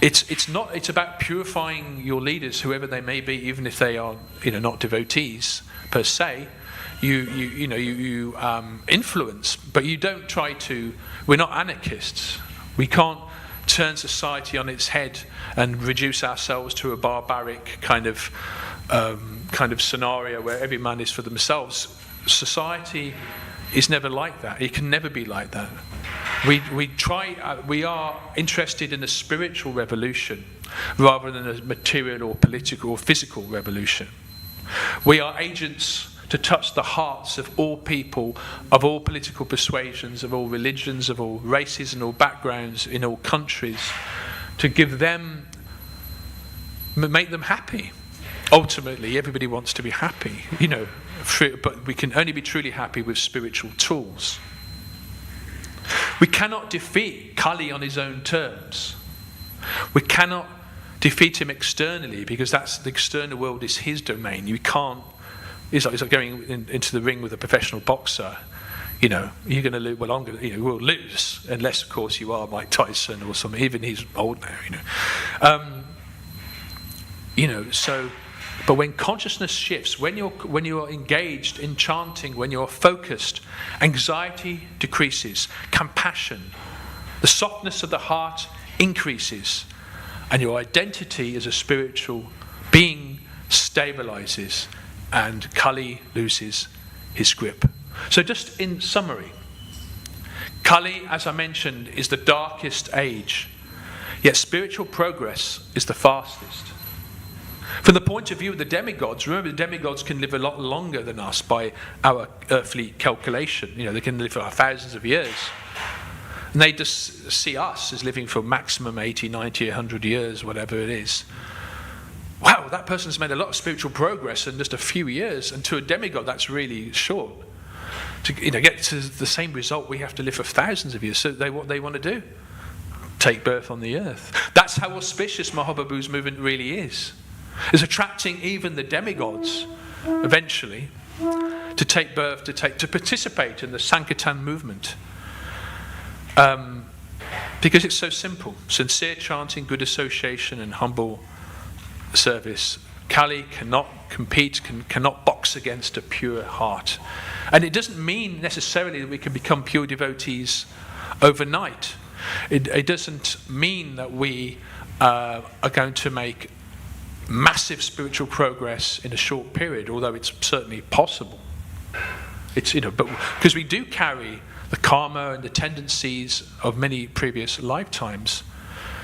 it's about purifying your leaders, whoever they may be, even if they are, not devotees per se. You influence, but you don't try to. We're not anarchists. We can't turn society on its head and reduce ourselves to a barbaric kind of scenario where every man is for themselves. Society is never like that. It can never be like that. We are interested in a spiritual revolution rather than a material or political or physical revolution. We are agents to touch the hearts of all people, of all political persuasions, of all religions, of all races and all backgrounds, in all countries, to give them, make them happy. Ultimately, everybody wants to be happy, but we can only be truly happy with spiritual tools. We cannot defeat Kali on his own terms. We cannot defeat him externally, because the external world is his domain. You can't. It's like going into the ring with a professional boxer. You're going to lose. Well, we'll lose, unless, of course, you are Mike Tyson or something. Even he's old now. But when consciousness shifts, when you are engaged in chanting, when you are focused, anxiety decreases, compassion, the softness of the heart increases, and your identity as a spiritual being stabilizes, and Kali loses his grip. So just in summary, Kali, as I mentioned, is the darkest age, yet spiritual progress is the fastest. From the point of view of the demigods, remember the demigods can live a lot longer than us by our earthly calculation. They can live for thousands of years. And they just see us as living for maximum 80, 90, 100 years, whatever it is. Wow, that person's made a lot of spiritual progress in just a few years, and to a demigod that's really short. To get to the same result, we have to live for thousands of years. So what they want to do? Take birth on the earth. That's how auspicious Mahaprabhu's movement really is. It's attracting even the demigods, eventually, to take birth, to participate in the Sankirtan movement. Because it's so simple. Sincere chanting, good association, and humble service. Kali cannot compete, cannot box against a pure heart. And it doesn't mean necessarily that we can become pure devotees overnight. It doesn't mean that we are going to make massive spiritual progress in a short period, although it's certainly possible. It's, but because we do carry the karma and the tendencies of many previous lifetimes.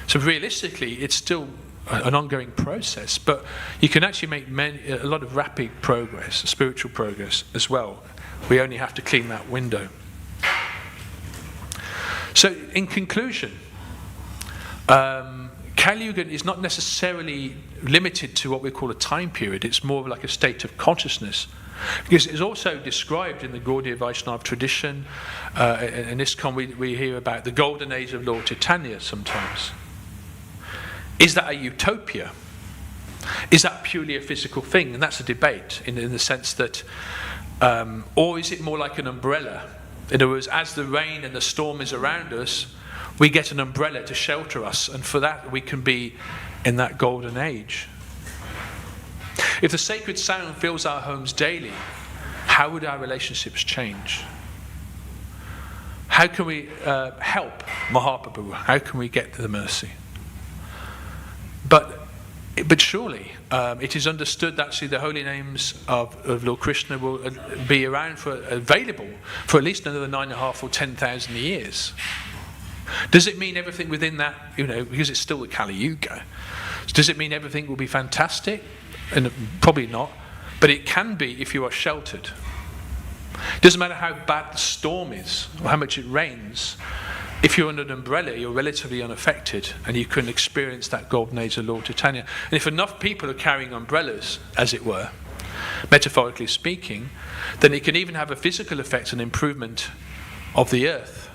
So realistically, it's still an ongoing process, but you can actually make a lot of rapid progress, spiritual progress as well. We only have to clean that window. So in conclusion, Kali Yuga is not necessarily limited to what we call a time period. It's more like a state of consciousness. Because it's also described in the Gaudiya Vaishnava tradition. In ISKCON we hear about the golden age of Lord Chaitanya sometimes. Is that a utopia? Is that purely a physical thing? And that's a debate in the sense that, or is it more like an umbrella? In other words, as the rain and the storm is around us, we get an umbrella to shelter us, and for that we can be in that golden age. If the sacred sound fills our homes daily, how would our relationships change? How can we help Mahaprabhu? How can we get the mercy? But surely it is understood that actually the holy names of Lord Krishna will be available for at least another 9,500 or 10,000 years. Does it mean everything within that, because it's still the Kali Yuga, does it mean everything will be fantastic? And probably not, but it can be if you are sheltered. It doesn't matter how bad the storm is or how much it rains. If you're under an umbrella, you're relatively unaffected, and you can experience that golden age of Lord Chaitanya. And if enough people are carrying umbrellas, as it were, metaphorically speaking, then it can even have a physical effect and improvement of the earth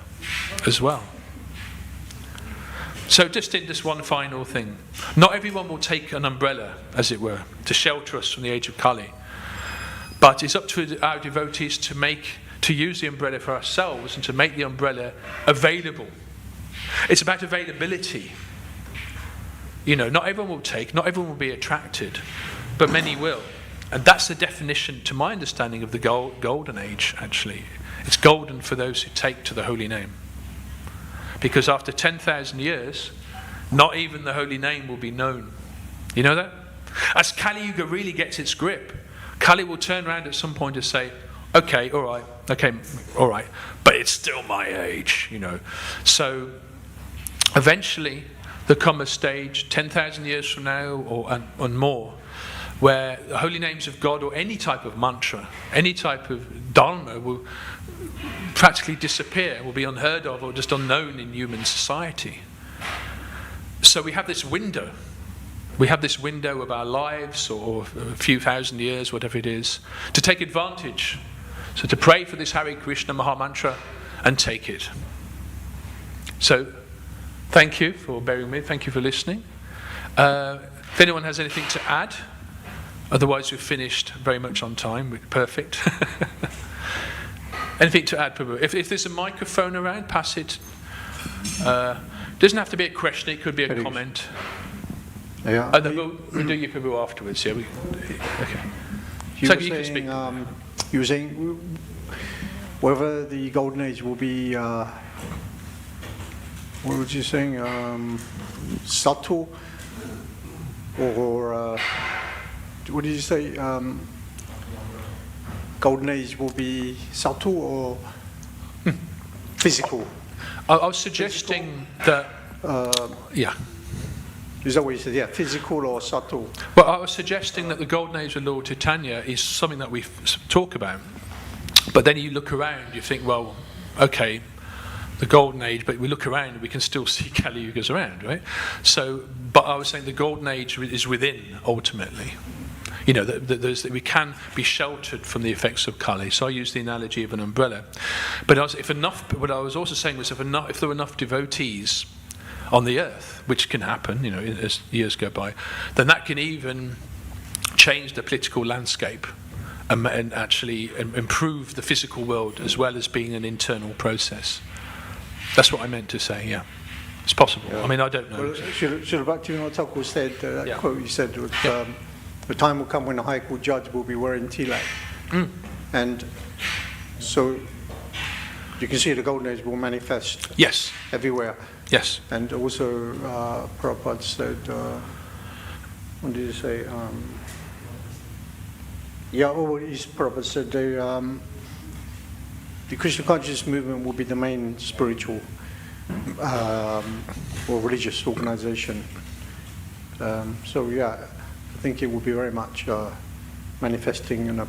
as well. So just one final thing. Not everyone will take an umbrella, as it were, to shelter us from the age of Kali. But it's up to our devotees to use the umbrella for ourselves and to make the umbrella available. It's about availability. Not everyone will take, not everyone will be attracted, but many will. And that's the definition, to my understanding, of the golden age, actually. It's golden for those who take to the holy name. Because after 10,000 years, not even the holy name will be known. You know that? As Kali Yuga really gets its grip, Kali will turn around at some point and say, okay, all right, but it's still my age, So eventually there'll come a stage, 10,000 years from now and more, where the holy names of God or any type of mantra, any type of dharma will practically disappear, will be unheard of or just unknown in human society. So we have this window. We have this window of our lives, or a few thousand years, whatever it is, to take advantage. So to pray for this Hare Krishna Maha Mantra and take it. So thank you for bearing with me. Thank you for listening. If anyone has anything to add, otherwise we've finished very much on time. Perfect. Anything to add, Prabhu? If there's a microphone around, pass it. Doesn't have to be a question, it could be a comment. Yeah. We'll do you, Prabhu, afterwards. Yeah, okay. You can speak. You were saying whether the golden age will be, what was you saying, subtle, or what did you say? Golden age will be subtle or physical? I was suggesting that, yeah. Is that what you said? Yeah, physical or subtle? Well, I was suggesting that the golden age of Lord Chaitanya is something that we talk about. But then you look around, you think, well, okay, the golden age, but we look around and we can still see Kali Yugas around, right? So, but I was saying the golden age is within, ultimately. That we can be sheltered from the effects of Kali. So I used the analogy of an umbrella. But what I was also saying was if there were enough devotees on the earth, which can happen, as years go by, then that can even change the political landscape and actually improve the physical world as well as being an internal process. That's what I meant to say, yeah. It's possible. Yeah. I mean, I don't know. Well, Srila Bhaktivinoda Thakur said, that Yeah. quote you said, was, Yeah. the time will come when a High Court judge will be wearing tilak. And so you can see the Golden Age will manifest Yes, everywhere. yes. And also, Prabhupada said, what did he say? Prabhupada said the Krishna consciousness movement will be the main spiritual or religious organization. So yeah, I think it will be very much manifesting in a.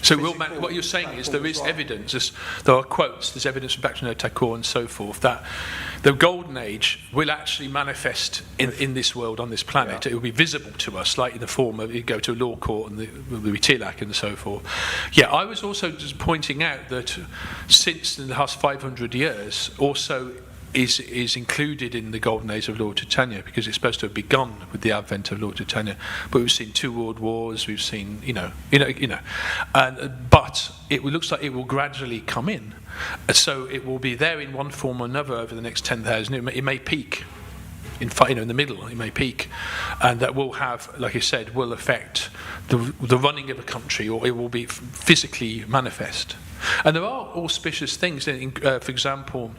So what you're saying is there is evidence, there are quotes, there's evidence from Bhaktivinoda Thakur and so forth, that the Golden Age will actually manifest in this world, on this planet. Yeah. It will be visible to us, like in the form of, you go to a law court and there will be tilak and so forth. Yeah, I was also just pointing out that since in the last 500 years, also is included in the Golden Age of Lord Chaitanya, because it's supposed to have begun with the advent of Lord Chaitanya. But we've seen 2 world wars, we've seen, but it looks like it will gradually come in. So it will be there in one form or another over the next 10,000. It may peak in the middle. It may peak, and that will have, like I said, will affect the running of a country, or it will be physically manifest. And there are auspicious things. For example,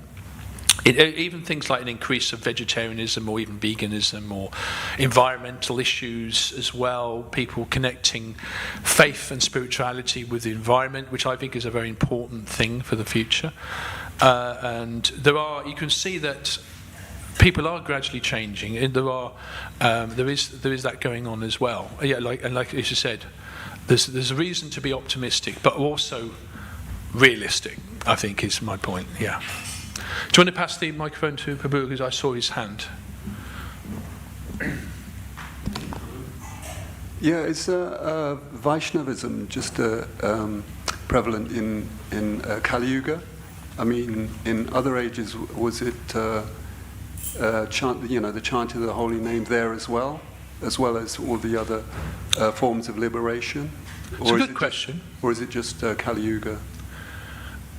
even things like an increase of vegetarianism or even veganism, or environmental issues as well, people connecting faith and spirituality with the environment, which I think is a very important thing for the future. And you can see that people are gradually changing, and there is that going on as well. Yeah, like you said, there's a reason to be optimistic, but also realistic, I think, is my point. Yeah. Do you want to pass the microphone to Prabhu, because I saw his hand? Yeah, is Vaishnavism just prevalent in Kali Yuga? I mean, in other ages, was it the chanting of the holy name there as well as all the other forms of liberation? It's a good question. Or is it just Kali Yuga?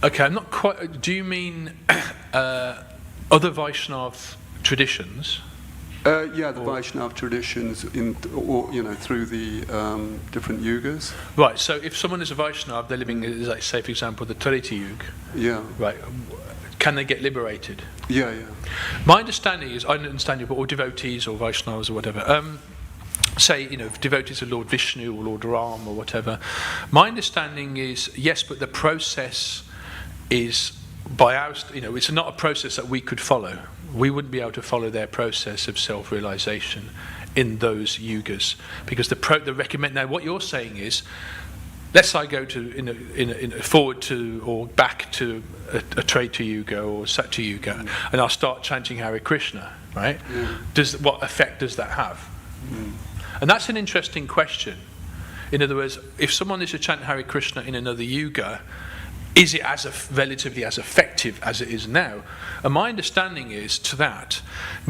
Okay, I'm not quite. Do you mean other Vaishnav traditions? Yeah, the Vaishnav traditions through the different yugas. Right. So if someone is a Vaishnav, they're living, like, say, for example, the Treta Yuga. Yeah. Right. Can they get liberated? Yeah. My understanding is, I don't understand you, but or devotees or Vaishnavas or whatever. Say, devotees of Lord Vishnu or Lord Ram or whatever. My understanding is yes, but the process is by ours. It's not a process that we could follow. We wouldn't be able to follow their process of self-realization in those yugas, because the recommend. Now, what you're saying is, let's say I go to forward to or back to a Treta Yuga or Satya Yuga, and I'll start chanting Hare Krishna. Right? Yeah. What effect does that have? And that's an interesting question. In other words, if someone is to chant Hare Krishna in another yuga, is it relatively as effective as it is now? And my understanding is to that,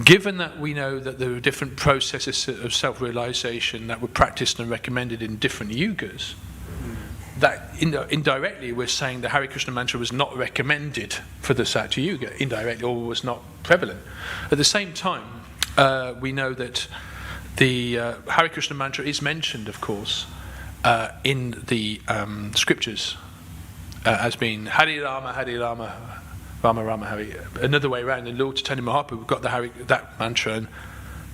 given that we know that there are different processes of self-realization that were practiced and recommended in different yugas, that indirectly we're saying the Hare Krishna mantra was not recommended for the Satya Yuga, indirectly, or was not prevalent. At the same time, we know that the Hare Krishna mantra is mentioned, of course, in the scriptures as being Hare Rama, Rama Rama, Hare. Another way around, in Lord Chaitanya Mahaprabhu got that mantra and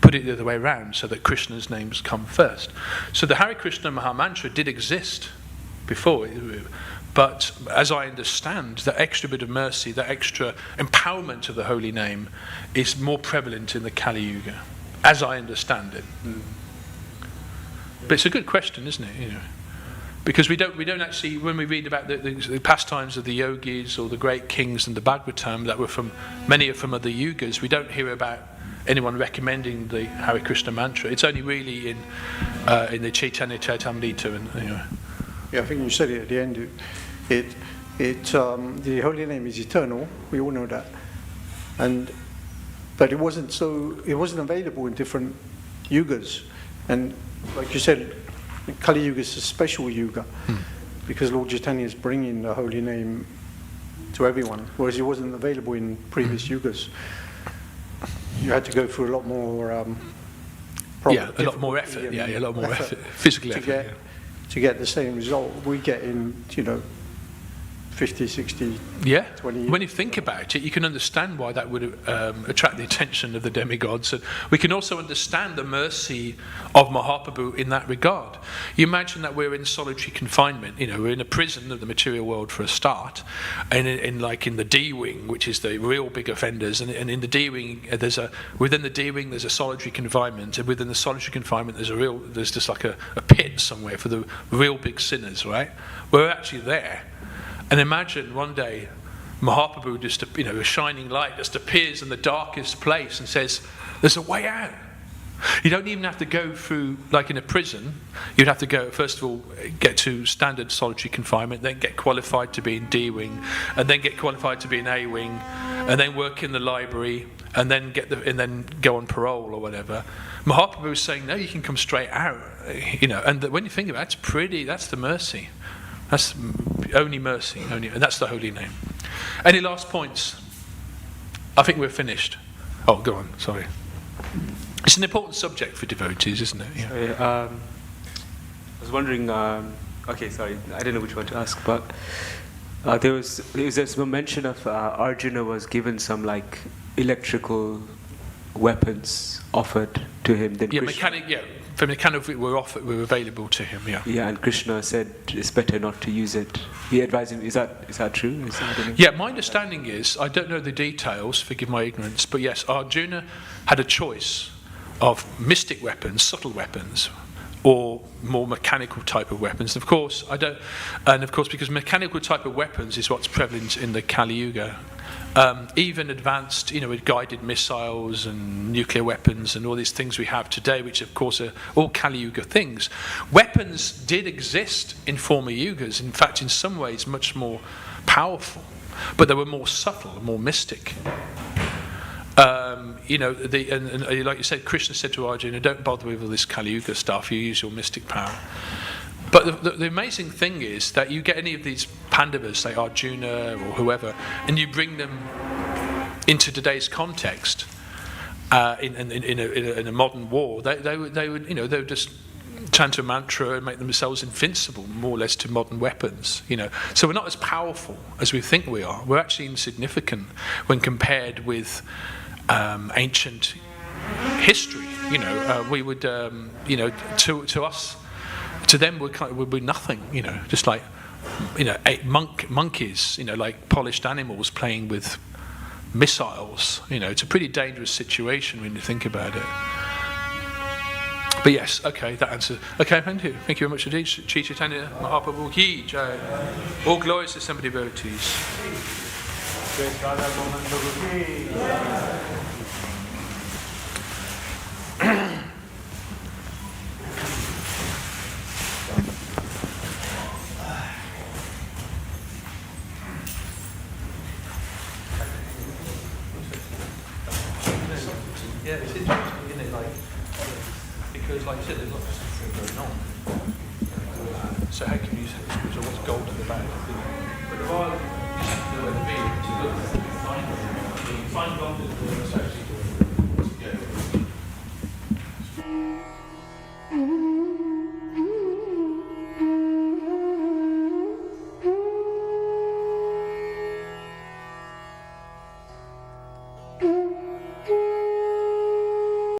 put it the other way around, so that Krishna's names come first. So the Hare Krishna Maha Mantra did exist before, but as I understand, that extra bit of mercy, that extra empowerment of the holy name is more prevalent in the Kali Yuga, as I understand it. But it's a good question, isn't it? Because we don't actually, when we read about the pastimes of the yogis or the great kings and the Bhagavatam that were many are from other yugas, we don't hear about anyone recommending the Hare Krishna mantra. It's only really in the Chaitanya Charitamrita and Yeah, I think you said it at the end. The holy name is eternal. We all know that, but it wasn't available in different yugas, and like you said, Kali Yuga is a special Yuga because Lord Chaitanya is bringing the holy name to everyone, whereas it wasn't available in previous Yugas. You had to go through a lot more a lot more effort. Yeah, a lot more effort, physical effort. To get the same result we get in, 50, 60, 20 years. When you think about it, you can understand why that would attract the attention of the demigods. And we can also understand the mercy of Mahaprabhu in that regard. You imagine that we're in solitary confinement. We're in a prison of the material world for a start, and in the D wing, which is the real big offenders. And in the D wing, within the D wing there's a solitary confinement, and within the solitary confinement there's just like a pit somewhere for the real big sinners. Right? We're actually there. And imagine one day Mahaprabhu just, a shining light just appears in the darkest place and says, there's a way out. You don't even have to go through, like in a prison, you'd have to go, first of all, get to standard solitary confinement, then get qualified to be in D wing, and then get qualified to be in A wing, and then work in the library, and then go on parole or whatever. Mahaprabhu is saying, no, you can come straight out. And when you think about it, that's the mercy. That's only mercy, and that's the holy name. Any last points? I think we're finished. Oh, go on, sorry. It's an important subject for devotees, isn't it? Yeah. Sorry, I was wondering, okay, sorry, I don't know which one to ask, but there was some mention of Arjuna was given some electrical weapons offered to him. Then from mechanic were available to him. Yeah. Yeah, and Krishna said it's better not to use it. He advised him. Is that true? Yeah, my understanding is, I don't know the details. Forgive my ignorance, but yes, Arjuna had a choice of mystic weapons, subtle weapons, or more mechanical type of weapons. Of course, because mechanical type of weapons is what's prevalent in the Kali Yuga. Even advanced, with guided missiles and nuclear weapons and all these things we have today, which of course are all Kali Yuga things. Weapons did exist in former Yugas, in fact, in some ways much more powerful, but they were more subtle, more mystic. Like you said, Krishna said to Arjuna, don't bother with all this Kali Yuga stuff, you use your mystic power. But the amazing thing is that you get any of these Pandavas, say Arjuna or whoever, and you bring them into today's context in a modern war. They would just chant a mantra and make themselves invincible, more or less, to modern weapons. So we're not as powerful as we think we are. We're actually insignificant when compared with ancient history. We would, to us. To them, would be nothing, just like, monkeys, like polished animals playing with missiles. It's a pretty dangerous situation when you think about it. But yes, okay, that answers. Okay, thank you. Thank you very much indeed. Shri Chaitanya Mahaprabhu Ki Jai. All glories to Assembly devotees. Yeah, it's interesting, isn't it? Because, like you said, there's lots of stuff going on. So how can you say what's gold in the bag? But there are, you have to know where to be. You find gold in the